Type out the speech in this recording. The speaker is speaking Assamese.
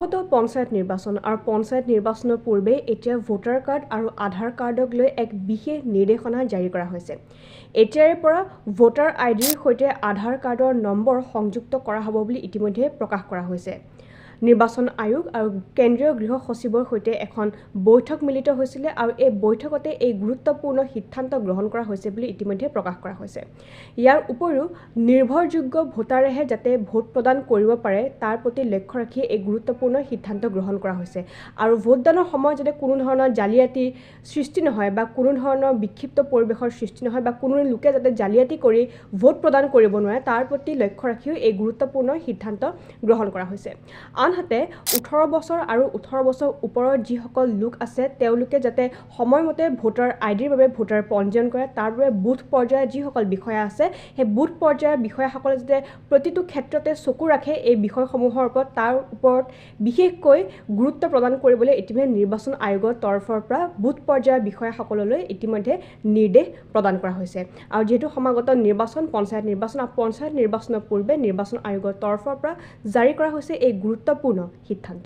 পঞ্চায়ত নিৰ্বাচন আৰু পঞ্চায়ত নিৰ্বাচনৰ পূৰ্বে এতিয়া ভোটাৰ কাৰ্ড আৰু আধাৰ কাৰ্ডক লৈ এক বিশেষ নিৰ্দেশনা জাৰি কৰা হৈছে। এতিয়াৰে পৰা ভোটাৰ আইডিৰ সৈতে আধাৰ কাৰ্ডৰ নম্বৰ সংযুক্ত কৰা হ'ব বুলি ইতিমধ্যে প্ৰকাশ কৰা হৈছে। নিৰ্বাচন আয়োগ আৰু কেন্দ্ৰীয় গৃহ সচিবৰ সৈতে এখন বৈঠক মিলিত হৈছিলে আৰু এই বৈঠকতে এই গুৰুত্বপূৰ্ণ সিদ্ধান্ত গ্ৰহণ কৰা হৈছে বুলি ইতিমধ্যে প্ৰকাশ কৰা হৈছে। ইয়াৰ উপৰিও নিৰ্ভৰযোগ্য ভোটাৰেহে যাতে ভোট প্ৰদান কৰিব পাৰে তাৰ প্ৰতি লক্ষ্য ৰাখি এই গুৰুত্বপূৰ্ণ সিদ্ধান্ত গ্ৰহণ কৰা হৈছে আৰু ভোটদানৰ সময়ত যাতে কোনো ধৰণৰ জালিয়াতি সৃষ্টি নহয় বা কোনো ধৰণৰ বিক্ষিপ্ত পৰিৱেশৰ সৃষ্টি নহয় বা কোনো লোকে যাতে জালিয়াতি কৰি ভোট প্ৰদান কৰিব নোৱাৰে তাৰ প্ৰতি লক্ষ্য ৰাখিও এই গুৰুত্বপূৰ্ণ সিদ্ধান্ত গ্ৰহণ কৰা হৈছে। আনহাতে 18 বছৰ আৰু 18 বছৰ ওপৰৰ যিসকল লোক আছে তেওঁলোকে যাতে সময়মতে ভোটাৰ আইডিৰ বাবে ভোটাৰ পঞ্জীয়ন কৰে তাৰ বাবে বুথ পৰ্যায়ৰ যিসকল বিষয়া আছে সেই বুথ পৰ্যায়ৰ বিষয়াসকলে যাতে প্ৰতিটো ক্ষেত্ৰতে চকু ৰাখে এই বিষয়সমূহৰ ওপৰত তাৰ ওপৰত বিশেষকৈ গুৰুত্ব প্ৰদান কৰিবলৈ ইতিমধ্যে নিৰ্বাচন আয়োগৰ তৰফৰ পৰা বুথ পৰ্যায়ৰ বিষয়াসকললৈ ইতিমধ্যে নিৰ্দেশ প্ৰদান কৰা হৈছে। আৰু যেহেতু সমাগত নিৰ্বাচন পঞ্চায়ত নিৰ্বাচনৰ পূৰ্বে নিৰ্বাচন আয়োগৰ তৰফৰ পৰা জাৰি কৰা হৈছে এই গুৰুত্বপূৰ্ণ সিদ্ধান্ত।